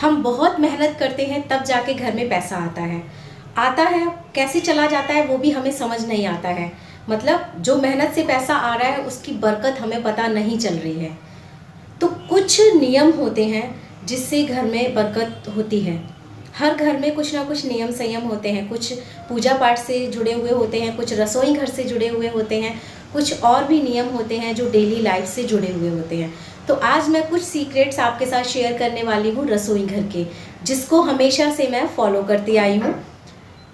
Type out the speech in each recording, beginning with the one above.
हम बहुत मेहनत करते हैं तब जाके घर में पैसा आता है कैसे चला जाता है वो भी हमें समझ नहीं आता है। मतलब जो मेहनत से पैसा आ रहा है उसकी बरकत हमें पता नहीं चल रही है। तो कुछ नियम होते हैं जिससे घर में बरकत होती है। हर घर में कुछ ना कुछ नियम संयम होते हैं, कुछ पूजा पाठ से जुड़े हुए होते हैं, कुछ रसोई घर से जुड़े हुए होते हैं, कुछ और भी नियम होते हैं जो डेली लाइफ से जुड़े हुए होते हैं। तो आज मैं कुछ सीक्रेट्स आपके साथ शेयर करने वाली हूँ रसोई घर के, जिसको हमेशा से मैं फॉलो करती आई हूँ।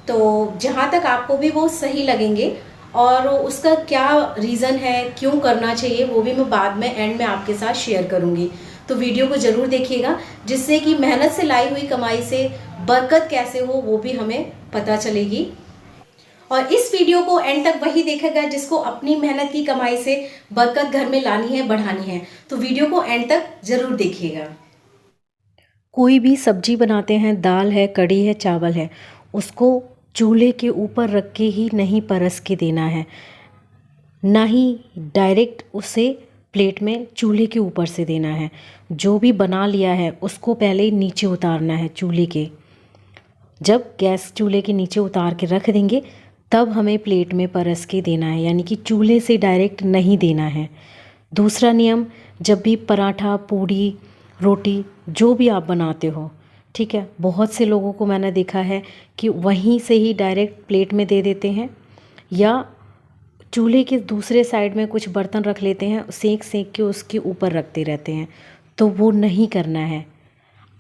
तो जहाँ तक आपको भी वो सही लगेंगे और उसका क्या रीज़न है, क्यों करना चाहिए, वो भी मैं बाद में एंड में आपके साथ शेयर करूँगी। तो वीडियो को ज़रूर देखिएगा, जिससे कि मेहनत से लाई हुई कमाई से बरकत कैसे हो वो भी हमें पता चलेगी। और इस वीडियो को एंड तक वही देखेगा जिसको अपनी मेहनत की कमाई से बरकत घर में लानी है, बढ़ानी है। तो वीडियो को एंड तक ज़रूर देखिएगा। कोई भी सब्जी बनाते हैं, दाल है, कढ़ी है, चावल है, उसको चूल्हे के ऊपर रख के ही नहीं परस के देना है, ना ही डायरेक्ट उसे प्लेट में चूल्हे के ऊपर से देना है। जो भी बना लिया है उसको पहले नीचे उतारना है चूल्हे के। जब गैस चूल्हे के नीचे उतार के रख देंगे तब हमें प्लेट में परस के देना है, यानी कि चूल्हे से डायरेक्ट नहीं देना है। दूसरा नियम, जब भी पराठा, पूड़ी, रोटी जो भी आप बनाते हो, ठीक है, बहुत से लोगों को मैंने देखा है कि वहीं से ही डायरेक्ट प्लेट में दे देते हैं या चूल्हे के दूसरे साइड में कुछ बर्तन रख लेते हैं, सेक सेक के उसके ऊपर रखते रहते हैं। तो वो नहीं करना है।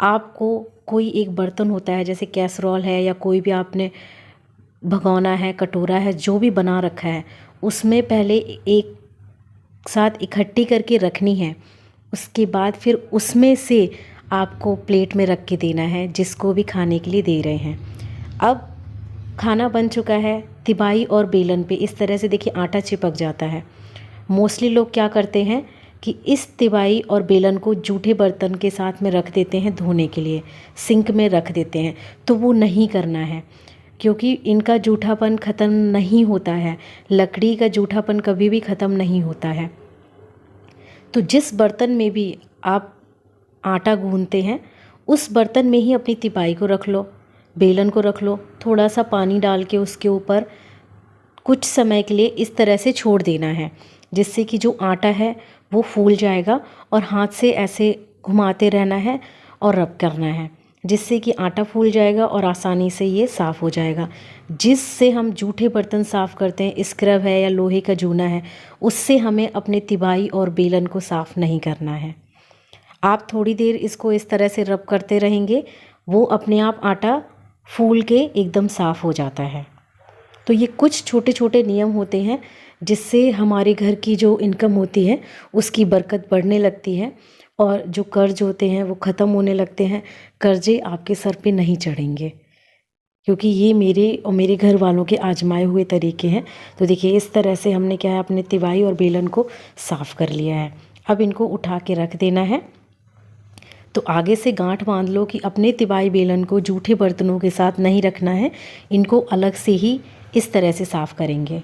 आपको कोई एक बर्तन होता है, जैसे कैसरोल है या कोई भी आपने भगोना है, कटोरा है, जो भी बना रखा है, उसमें पहले एक साथ इकट्ठी करके रखनी है। उसके बाद फिर उसमें से आपको प्लेट में रख के देना है जिसको भी खाने के लिए दे रहे हैं। अब खाना बन चुका है, तिबाई और बेलन पे इस तरह से देखिए आटा चिपक जाता है। मोस्टली लोग क्या करते हैं कि इस तिबाई और बेलन को जूठे बर्तन के साथ में रख देते हैं धोने के लिए, सिंक में रख देते हैं। तो वो नहीं करना है, क्योंकि इनका जूठापन ख़त्म नहीं होता है। लकड़ी का जूठापन कभी भी ख़त्म नहीं होता है। तो जिस बर्तन में भी आप आटा गूंथते हैं उस बर्तन में ही अपनी तिबाई को रख लो, बेलन को रख लो, थोड़ा सा पानी डाल के उसके ऊपर कुछ समय के लिए इस तरह से छोड़ देना है, जिससे कि जो आटा है वो फूल जाएगा और हाथ से ऐसे घुमाते रहना है और रब करना है, जिससे कि आटा फूल जाएगा और आसानी से ये साफ़ हो जाएगा। जिससे हम जूठे बर्तन साफ़ करते हैं, स्क्रब है या लोहे का जूना है, उससे हमें अपने तिबाई और बेलन को साफ़ नहीं करना है। आप थोड़ी देर इसको इस तरह से रब करते रहेंगे, वो अपने आप आटा फूल के एकदम साफ़ हो जाता है। तो ये कुछ छोटे छोटे नियम होते हैं जिससे हमारे घर की जो इनकम होती है उसकी बरकत बढ़ने लगती है और जो कर्ज होते हैं वो ख़त्म होने लगते हैं। कर्जे आपके सर पे नहीं चढ़ेंगे, क्योंकि ये मेरे और मेरे घर वालों के आजमाए हुए तरीके हैं। तो देखिए इस तरह से हमने क्या है, अपने तिवाई और बेलन को साफ़ कर लिया है। अब इनको उठा के रख देना है। तो आगे से गांठ बांध लो कि अपने तिबाई बेलन को जूठे बर्तनों के साथ नहीं रखना है, इनको अलग से ही इस तरह से साफ़ करेंगे।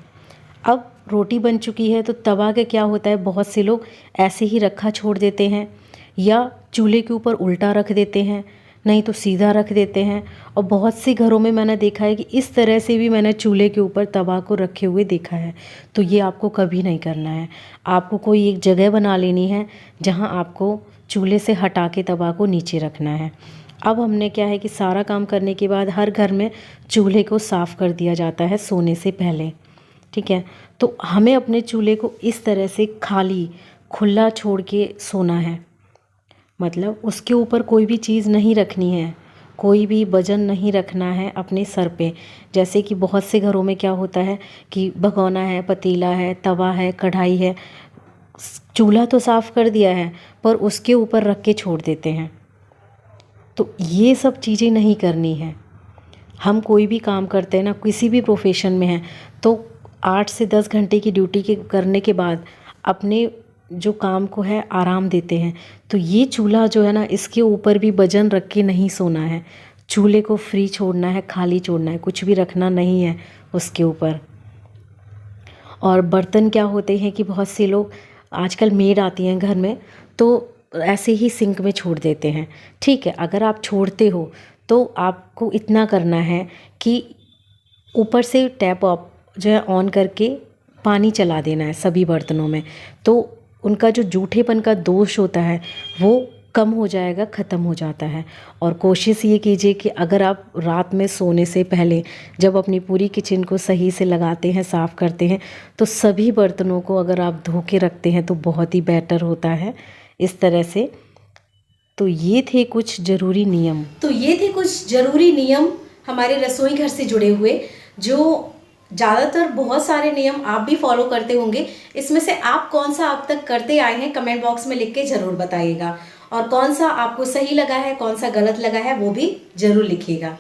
अब रोटी बन चुकी है तो तवा का क्या होता है, बहुत से लोग ऐसे ही रखा छोड़ देते हैं या चूल्हे के ऊपर उल्टा रख देते हैं, नहीं तो सीधा रख देते हैं। और बहुत से घरों में मैंने देखा है कि इस तरह से भी मैंने चूल्हे के ऊपर तवा को रखे हुए देखा है। तो ये आपको कभी नहीं करना है। आपको कोई एक जगह बना लेनी है जहाँ आपको चूल्हे से हटा के तवा को नीचे रखना है। अब हमने क्या है कि सारा काम करने के बाद हर घर में चूल्हे को साफ़ कर दिया जाता है सोने से पहले, ठीक है। तो हमें अपने चूल्हे को इस तरह से खाली खुला छोड़ के सोना है, मतलब उसके ऊपर कोई भी चीज़ नहीं रखनी है, कोई भी वजन नहीं रखना है अपने सर पे। जैसे कि बहुत से घरों में क्या होता है कि भगोना है, पतीला है, तवा है, कढ़ाई है, चूल्हा तो साफ़ कर दिया है पर उसके ऊपर रख के छोड़ देते हैं। तो ये सब चीज़ें नहीं करनी है। हम कोई भी काम करते हैं ना, किसी भी प्रोफेशन में हैं, तो 8 से 10 घंटे की ड्यूटी के करने के बाद अपने जो काम को है आराम देते हैं। तो ये चूल्हा जो है ना, इसके ऊपर भी वजन रख के नहीं सोना है। चूल्हे को फ्री छोड़ना है, खाली छोड़ना है, कुछ भी रखना नहीं है उसके ऊपर। और बर्तन क्या होते हैं कि बहुत से लोग, आजकल मेड आती हैं घर में, तो ऐसे ही सिंक में छोड़ देते हैं। ठीक है, अगर आप छोड़ते हो तो आपको इतना करना है कि ऊपर से टैप ऑफ जो है ऑन करके पानी चला देना है सभी बर्तनों में, तो उनका जो जूठेपन का दोष होता है वो कम हो जाएगा, ख़त्म हो जाता है। और कोशिश ये कीजिए कि अगर आप रात में सोने से पहले जब अपनी पूरी किचन को सही से लगाते हैं, साफ़ करते हैं, तो सभी बर्तनों को अगर आप धो के रखते हैं तो बहुत ही बेटर होता है इस तरह से। तो ये थे कुछ ज़रूरी नियम हमारे रसोई घर से जुड़े हुए, जो ज़्यादातर बहुत सारे नियम आप भी फॉलो करते होंगे। इसमें से आप कौन सा अब तक करते आए हैं कमेंट बॉक्स में लिख के ज़रूर बताइएगा, और कौन सा आपको सही लगा है, कौन सा गलत लगा है वो भी ज़रूर लिखिएगा।